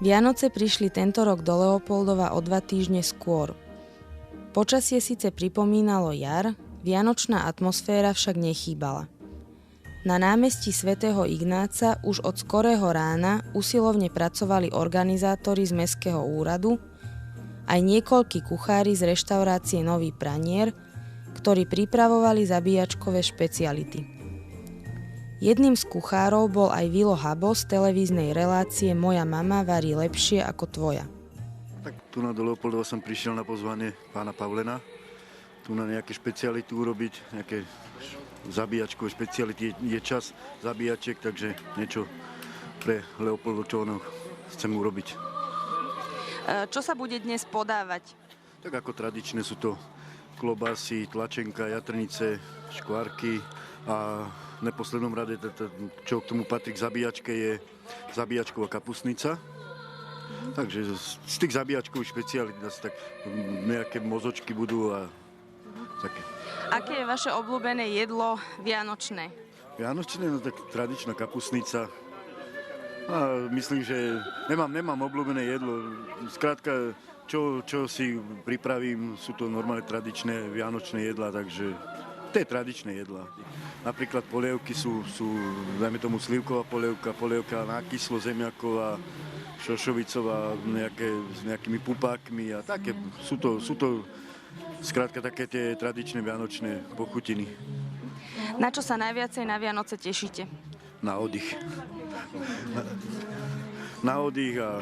Vianoce prišli tento rok do Leopoldova o 2 týždne skôr. Počasie síce pripomínalo jar, vianočná atmosféra však nechýbala. Na námestí svätého Ignáca už od skorého rána usilovne pracovali organizátori z mestského úradu, aj niekoľkí kuchári z reštaurácie Nový Pranier, ktorí pripravovali zabíjačkové špeciality. Jedným z kuchárov bol aj Vilo Habo z televíznej relácie Moja mama varí lepšie ako tvoja. Tak tu na do Leopoldova som prišiel na pozvanie pána Pavlena. Tu na nejaké špeciality urobiť, nejaké zabíjačkové špeciality. Je čas zabíjačiek, takže niečo pre Leopoldovčanov chcem urobiť. Čo sa bude dnes podávať? Tak ako tradičné sú to klobásy, tlačenka, jatrnice, škvárky a v neposlednom rade, čo k tomu patrí k zabíjačke, je zabíjačková kapustnica. Takže z tých zabíjačkových špeciálít asi tak nejaké mozočky budú a také. Aké je vaše obľúbené jedlo vianočné? Vianočné, no tak tradičná kapustnica. A myslím, že nemám obľúbené jedlo. Skrátka, čo si pripravím, sú to normálne tradičné vianočné jedlá, takže to je tradičné jedlá. Napríklad polievky sú dajme tomu slivková polievka na kyslo zemiaková, šošovicová, s nejakými pupákmi a také. Sú to skrátka také tie tradičné vianočné pochutiny. Na čo sa najviacej na Vianoce tešíte? Na oddych. Na oddych a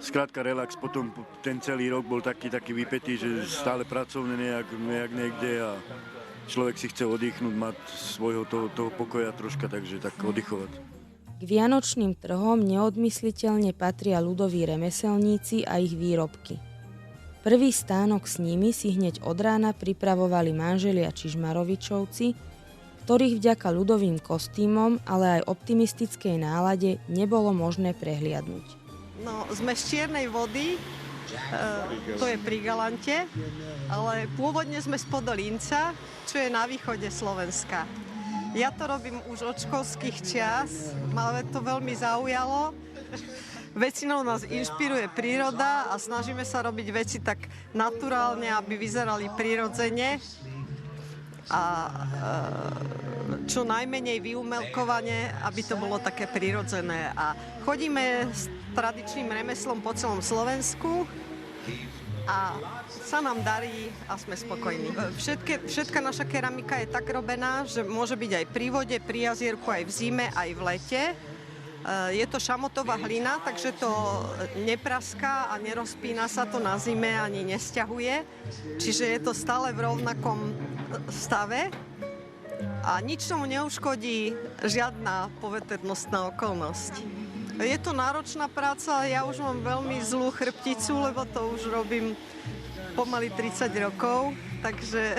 skrátka relax. Potom ten celý rok bol taký vypätý, že stále pracovne nejak niekde a človek si chce oddychnúť, mať svojho toho pokoja troška, takže tak oddychovať. K vianočným trhom neodmysliteľne patria ľudoví remeselníci a ich výrobky. Prvý stánok s nimi si hneď od rána pripravovali manželia Čižmarovičovci, ktorých vďaka ľudovým kostýmom, ale aj optimistickej nálade nebolo možné prehliadnúť. No, sme z Čiernej Vody, to je pri Galante, ale pôvodne sme z Podolínca, čo je na východe Slovenska. Ja to robím už od školských čias, ma to veľmi zaujalo. Väčšinou nás inšpiruje príroda a snažíme sa robiť veci tak naturálne, aby vyzerali prirodzene a čo najmenej vyumelkovane, aby to bolo také prirodzené. A chodíme s tradičným remeslom po celom Slovensku a sa nám darí a sme spokojní. Všetka naša keramika je tak robená, že môže byť aj pri vode, pri jazierku, aj v zime, aj v lete. Je to šamotová hlina, takže to nepraská a nerozpína sa to na zime ani nesťahuje. Čiže je to stále v rovnakom stave a nič tomu neuškodí žiadna poveternostná okolnosť. Je to náročná práca, ja už mám veľmi zlú chrbticu, lebo to už robím pomaly 30 rokov, takže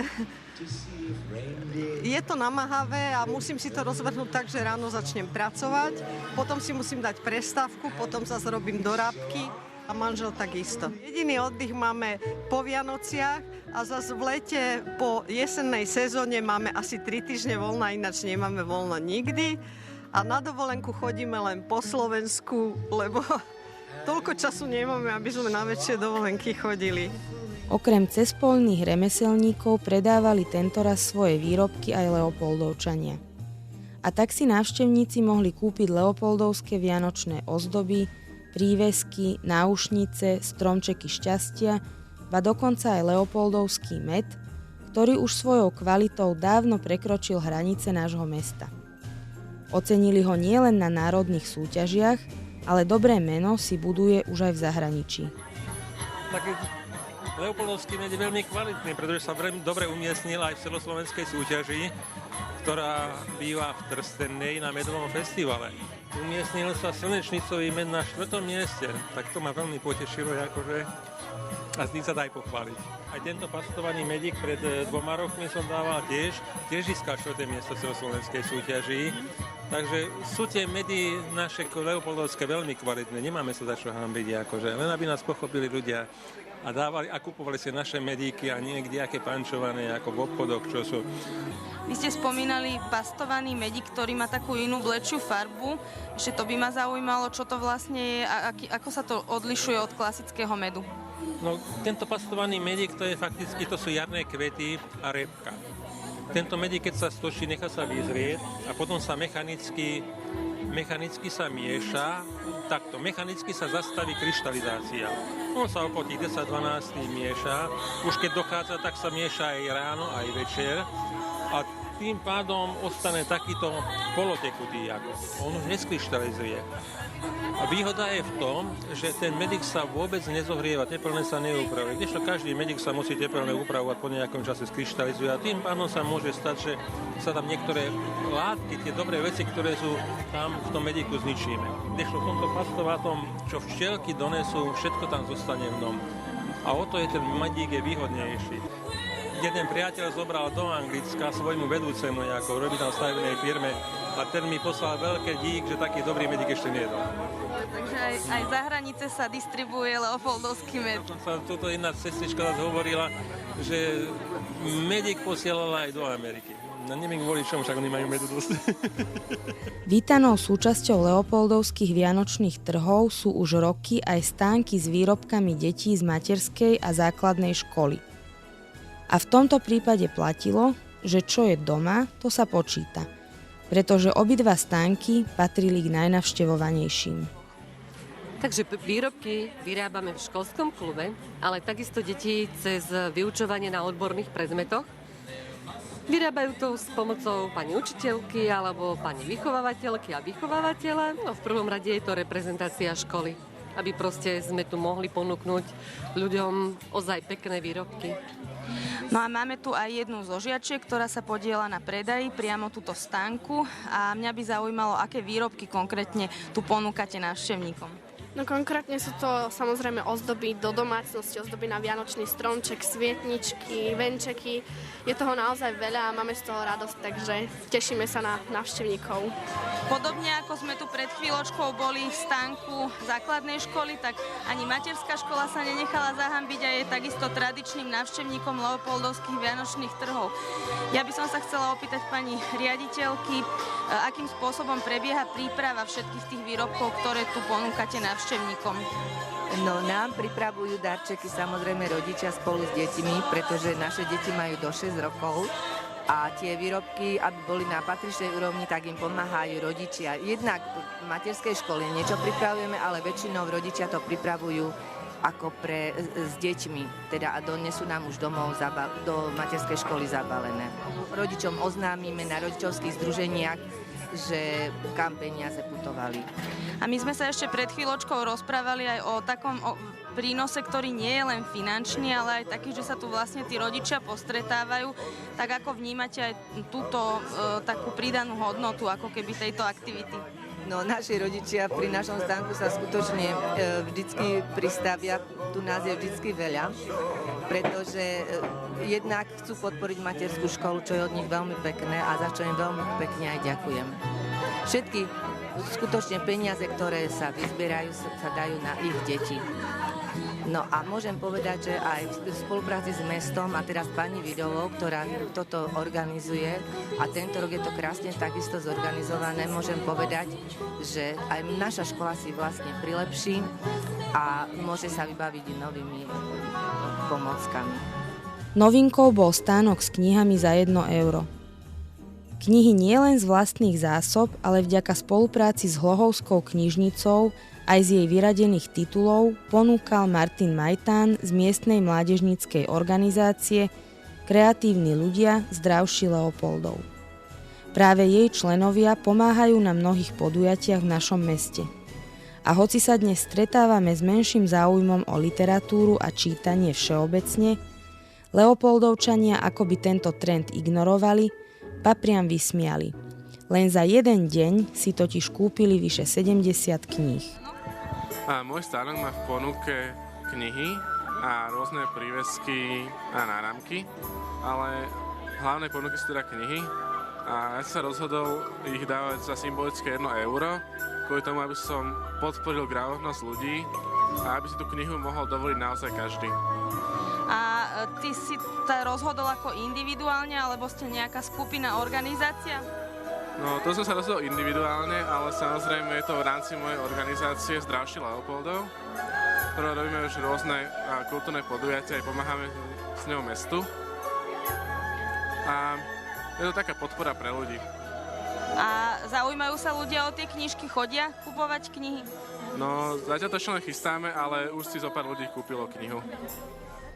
je to namáhavé a musím si to rozvrhnúť tak, že ráno začnem pracovať, potom si musím dať prestávku, potom zase robím dorábky a manžel takisto. Jediný oddych máme po Vianociach a zase v lete po jesennej sezóne máme asi 3 týždne voľna, ináč nemáme voľno nikdy a na dovolenku chodíme len po Slovensku, lebo toľko času nemáme, aby sme na väčšie dovolenky chodili. Okrem cespolných remeselníkov predávali tentoraz svoje výrobky aj Leopoldovčania. A tak si návštevníci mohli kúpiť leopoldovské vianočné ozdoby, prívesky, náušnice, stromčeky šťastia, ba dokonca aj leopoldovský med, ktorý už svojou kvalitou dávno prekročil hranice nášho mesta. Ocenili ho nielen na národných súťažiach, ale dobré meno si buduje už aj v zahraničí. Leopoldovský med je veľmi kvalitný, pretože sa dobre umiestnil aj v celoslovenskej súťaži, ktorá býva v Trstenej na medovom festivale. Umiestnil sa slnečnicový med na 4. mieste, tak to ma veľmi potešilo, a s tým sa dá aj pochváliť. Aj tento pastovaný medík pred 2 rokmi som dával tiež získal 4. miesto v celoslovenskej súťaži. Takže sú tie medy naše leopoldovské veľmi kvalitné, nemáme sa za čo hanbiť, len aby nás pochopili ľudia. a kupovali si naše medíky a niekde aké pančované ako v obchodoch, čo sú. Vy ste spomínali pastovaný medík, ktorý má takú inú blečšiu farbu. Ešte to by ma zaujímalo, čo to vlastne je a ako sa to odlišuje od klasického medu. No, tento pastovaný medík, to je fakticky, to sú jarné kvety a repka. Tento medík, keď sa stočí, nechá sa vyzrieť a potom sa mechanicky sa mieša. Takto, mechanicky sa zastaví kryštalizácia. On sa po tých 10-12 mieša. Už keď dochádza, tak sa mieša aj ráno, aj večer. A tým pádom ostane takýto polotekutý. On už neskryštalizuje. A výhoda je v tom, že ten medík sa vôbec nezohrieva, teplné sa neupravuje. Kdežto každý medík sa musí teplné upravovať, po nejakom čase skryštalizuje a tým pádom sa môže stať, že sa tam niektoré látky, tie dobré veci, ktoré sú tam v tom medíku, zničíme. Kdežto v tomto pastovatom, čo včielky donesú, všetko tam zostane v ňom. A o to je ten medík je výhodnejší. Jeden priateľ zobral do Anglicka svojmu vedúcemu nejakou, robí tam v stavebnej firme a ten mi poslal veľké dík, že taký dobrý medík ešte nie je. Takže aj za hranice sa distribuuje leopoldovský med. Toto jedna sestrička hovorila, že medík posielala aj do Ameriky. No neviem kvôli čomu, však oni majú medu dosť. Vítanou súčasťou leopoldovských vianočných trhov sú už roky aj stánky s výrobkami detí z materskej a základnej školy. A v tomto prípade platilo, že čo je doma, to sa počíta, pretože obidva stánky patrili k najnavštevovanejším. Takže výrobky vyrábame v školskom klube, ale takisto deti cez vyučovanie na odborných predmetoch. Vyrábajú to s pomocou pani učiteľky alebo pani vychovávateľky a vychovávateľa. No v prvom rade je to reprezentácia školy, aby proste sme tu mohli ponúknuť ľuďom ozaj pekné výrobky. No a máme tu aj jednu zo žiačiek, ktorá sa podieľa na predaji priamo túto stánku a mňa by zaujímalo, aké výrobky konkrétne tu ponúkate návštevníkom. No konkrétne sú to samozrejme ozdoby do domácnosti, ozdoby na vianočný stromček, svietničky, venčeky. Je toho naozaj veľa a máme z toho radosť, takže tešíme sa na návštevníkov. Podobne ako sme tu pred chvíľočkou boli v stánku základnej školy, tak ani materská škola sa nenechala zahambiť a je takisto tradičným návštevníkom leopoldovských vianočných trhov. Ja by som sa chcela opýtať pani riaditeľky, akým spôsobom prebieha príprava všetkých tých výrobkov, ktoré tu ponúkate návštevníkom. No nám pripravujú darčeky samozrejme rodičia spolu s deťmi, pretože naše deti majú do 6 rokov a tie výrobky, aby boli na patričnej úrovni, tak im pomáhajú rodičia. Jednak v materskej škole niečo pripravujeme, ale väčšinou rodičia to pripravujú ako s deťmi, teda a donesú nám už domov do materskej školy zabalené. Rodičom oznámime na rodičovských združeniach, že kam peniaze putovali. A my sme sa ešte pred chvíľočkou rozprávali aj o takom prínose, ktorý nie je len finančný, ale aj taký, že sa tu vlastne tí rodičia postretávajú. Tak ako vnímate aj túto takú pridanú hodnotu, ako keby tejto aktivity? No naši rodičia pri našom stánku sa skutočne vždycky pristavia, tu nás je vždycky veľa, pretože jednak chcú podporiť materskú školu, čo je od nich veľmi pekné a za čo im veľmi pekne aj ďakujem. Všetky skutočne peniaze, ktoré sa vyzbierajú, sa dajú na ich deti. No a môžem povedať, že aj v spolupráci s mestom a teraz pani Vidovou, ktorá toto organizuje a tento rok je to krásne takisto zorganizované, môžem povedať, že aj naša škola si vlastne prilepší a môže sa vybaviť novými pomockami. Novinkou bol stánok s knihami za 1 euro. Knihy nie len z vlastných zásob, ale vďaka spolupráci s Hlohovskou knižnicou aj z jej vyradených titulov ponúkal Martin Majtán z miestnej mládežníckej organizácie Kreatívni ľudia zdravší Leopoldov. Práve jej členovia pomáhajú na mnohých podujatiach v našom meste. A hoci sa dnes stretávame s menším záujmom o literatúru a čítanie všeobecne, Leopoldovčania akoby tento trend ignorovali, ba priam vysmiali. Len za jeden deň si totiž kúpili vyše 70 kníh. A môj stánok má v ponuke knihy a rôzne prívesky a náramky, ale hlavné ponuky sú teda knihy a ja som sa rozhodol ich dávať za symbolické 1 euro, kvôli tomu, aby som podporil gramotnosť ľudí a aby si tú knihu mohol dovoliť naozaj každý. A ty si sa rozhodol ako individuálne, alebo ste nejaká skupina, organizácia? No, to som sa rozhodol individuálne, ale samozrejme je to v rámci mojej organizácie Zdravší Leopoldov, ktoré robíme už rôzne kultúrne podujatia a pomáhame s ňou mestu. A je to taká podpora pre ľudí. A zaujímajú sa ľudia o tie knižky, chodia kupovať knihy? No, zatiaľ to ešte len chystáme, ale už si zo pár ľudí kúpilo knihu.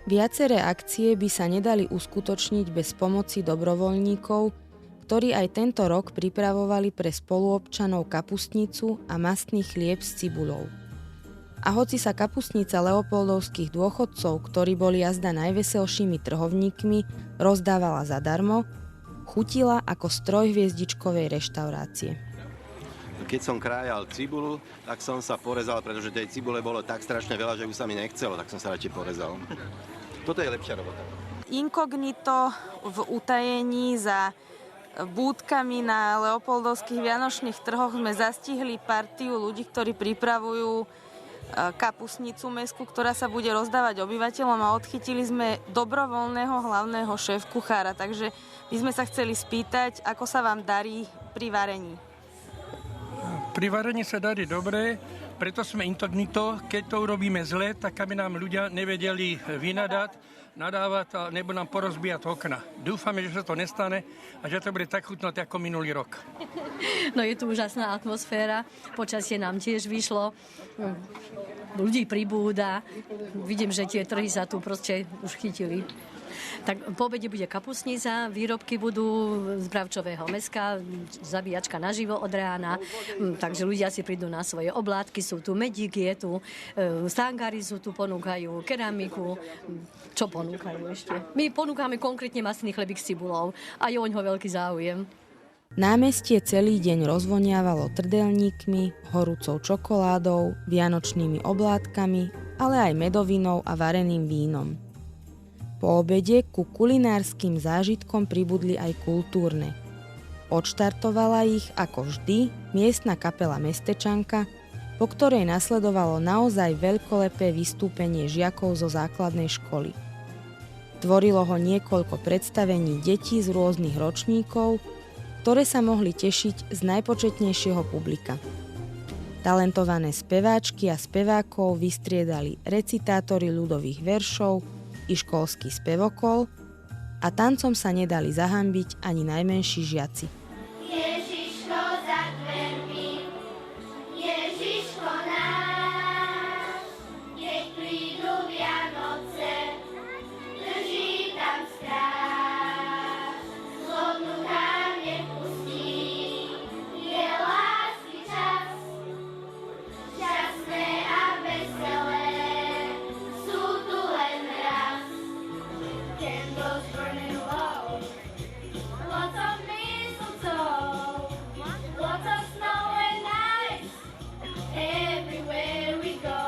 Viaceré akcie by sa nedali uskutočniť bez pomoci dobrovoľníkov, ktorí aj tento rok pripravovali pre spoluobčanov kapustnicu a mastný chlieb s cibuľou. A hoci sa kapustnica leopoldovských dôchodcov, ktorí boli jazda najveselšími trhovníkmi, rozdávala zadarmo, chutila ako z trojhviezdičkovej reštaurácie. Keď som krájal cibulu, tak som sa porezal, pretože tej cibule bolo tak strašne veľa, že už sa mi nechcelo, tak som sa radšej porezal. Toto je lepšia robota. Inkognito v utajení za búdkami na leopoldovských vianočných trhoch sme zastihli partiu ľudí, ktorí pripravujú kapustnicu mestskú, ktorá sa bude rozdávať obyvateľom, a odchytili sme dobrovoľného hlavného šéf-kuchára. Takže my sme sa chceli spýtať, ako sa vám darí pri varení. Pri varení sa darí dobre, preto sme inkognito. Keď to urobíme zle, tak aby nám ľudia nevedeli nadávať nebo nám porozbíjať okna. Dúfame, že sa to nestane a že to bude tak chutnúť ako minulý rok. No je tu úžasná atmosféra, počasie nám tiež vyšlo, ľudí pribúda, vidím, že tie trhy sa tu proste už chytili. Tak po obede bude kapustnica, výrobky budú z bravčového mäska, zabíjačka naživo od rána, takže ľudia si prídu na svoje oblátky, sú tu medík, je tu stangári, sú tu, ponúkajú keramiku. Čo ponúkajú ešte? My ponúkame konkrétne mastný chlebík s cibulou a je oňho veľký záujem. Námestie celý deň rozvoniavalo trdelníkmi, horúcou čokoládou, vianočnými oblátkami, ale aj medovinou a vareným vínom. Po obede ku kulinárskym zážitkom pribudli aj kultúrne. Odštartovala ich, ako vždy, miestna kapela Mestečanka, po ktorej nasledovalo naozaj veľkolepé vystúpenie žiakov zo základnej školy. Tvorilo ho niekoľko predstavení detí z rôznych ročníkov, ktoré sa mohli tešiť z najpočetnejšieho publika. Talentované speváčky a spevákov vystriedali recitátori ľudových veršov i školský spevokol a tancom sa nedali zahanbiť ani najmenší žiaci. Ježiško za dvermi, Ježiško náš, keď prídu Vianoce, drží tam stráž. Zlobnú nám nepustí, je lásky čas, šťastné a veselé sú tu len raz. Candles burning low, lots of mistletoe, lots of snow and ice, everywhere we go.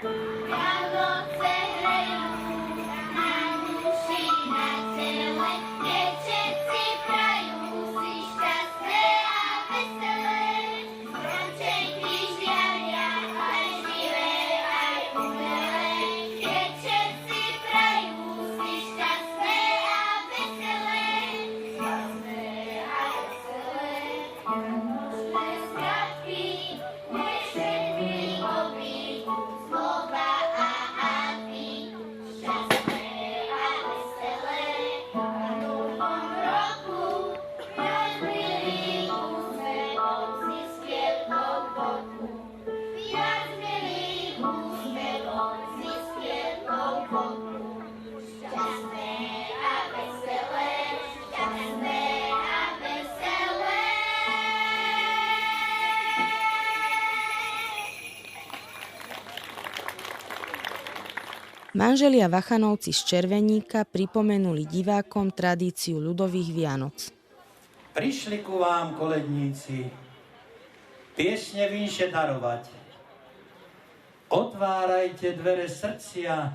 Vianoce hrejú na duši, na tele, keď všetci prajú si šťastné a veselé. Stromčeky žiaria, aj živé, aj umelé, keď všetci prajú si šťastné a veselé. Šťastné a veselé, nočné skratky, dnešné chvíľový, slova a hády, šťastné a veselé. Na novom roku rozmilý úsmevom ziskiem boku. Viac milý úsmevom ziskiem boku. Šťastné a veselé, šťastné a veselé. Manželia Vachanovci z Červeníka pripomenuli divákom tradíciu ľudových Vianoc. Prišli ku vám koledníci, piesne vinše darovať. Otvárajte dvere srdcia,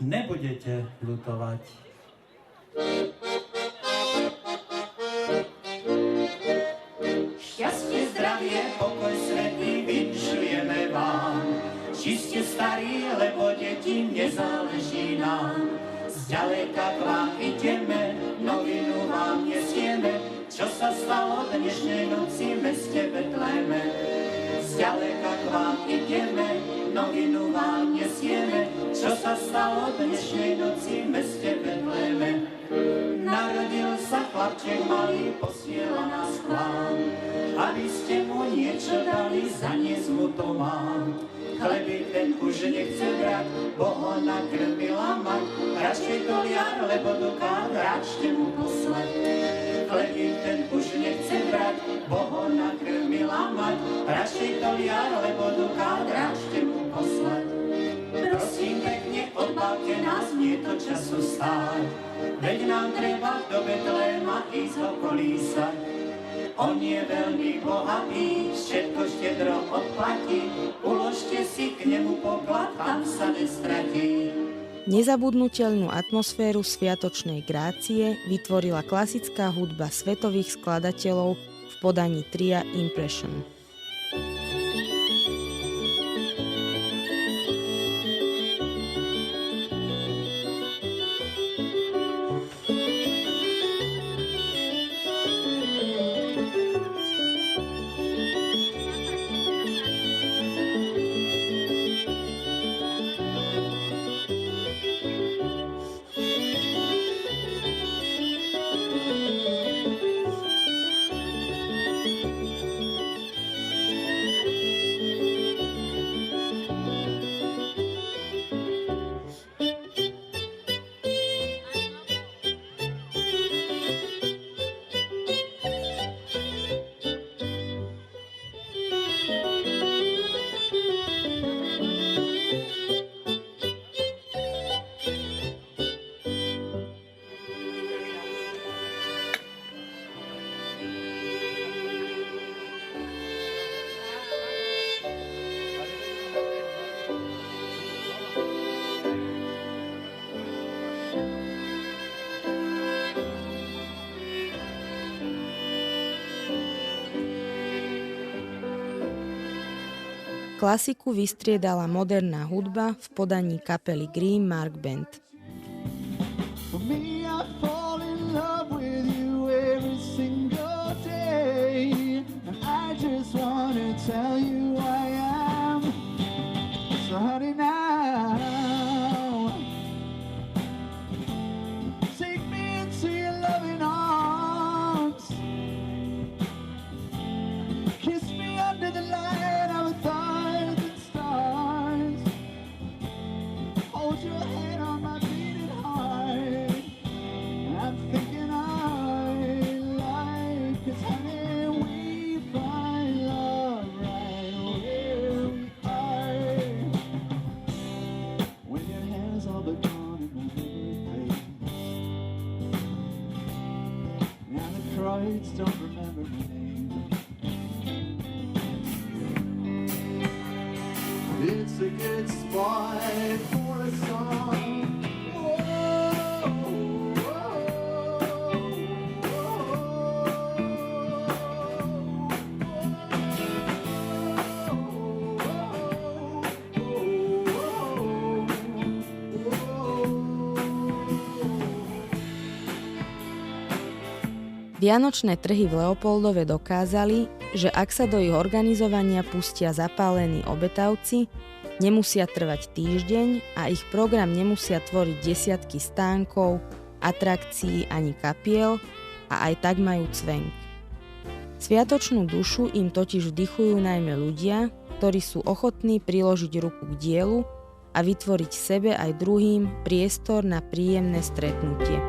nebudete ľutovať. Šťastie, zdravie, pokoj svetý vinšujeme vám. Či ste starí, lebo deti, nezáleží nám. Zďaleka k vám ideme, novinu vám nesieme, čo sa stalo dnešnej noci v meste Betléme. Zďaleka k vám ideme, novinu vám nesieme, čo sa stalo dnešnej noci v meste Betléme. Narodil sa chlapček malý, posiela nás k vám, aby ste mu niečo dali, zaniesť mu to mám. Chleby ten už nechce brať, bo ho nakrmila mať, radšej doliar, lebo dokád, radšte mu poslať. Chleby ten už nechce brať, bo ho nakrmila mať, radšej doliar, lebo dokád, radšte mu poslať. Prosím pekne, odbavte nás, nie to času stáť, veď nám treba do Betléma ísť ho kolísať. On je veľmi bohatý, všetko štedro odplatí, uložte si k nemu poklad, tam sa nestratí. Nezabudnuteľnú atmosféru sviatočnej grácie vytvorila klasická hudba svetových skladateľov v podaní tria Impression. Klasiku vystriedala moderná hudba v podaní kapely Green Mark Band. Don't remember my name. It's a good spot for a song. Vianočné trhy v Leopoldove dokázali, že ak sa do ich organizovania pustia zapálení obetavci, nemusia trvať týždeň a ich program nemusia tvoriť desiatky stánkov, atrakcií ani kapiel a aj tak majú cvenk. Sviatočnú dušu im totiž vdychujú najmä ľudia, ktorí sú ochotní priložiť ruku k dielu a vytvoriť sebe aj druhým priestor na príjemné stretnutie.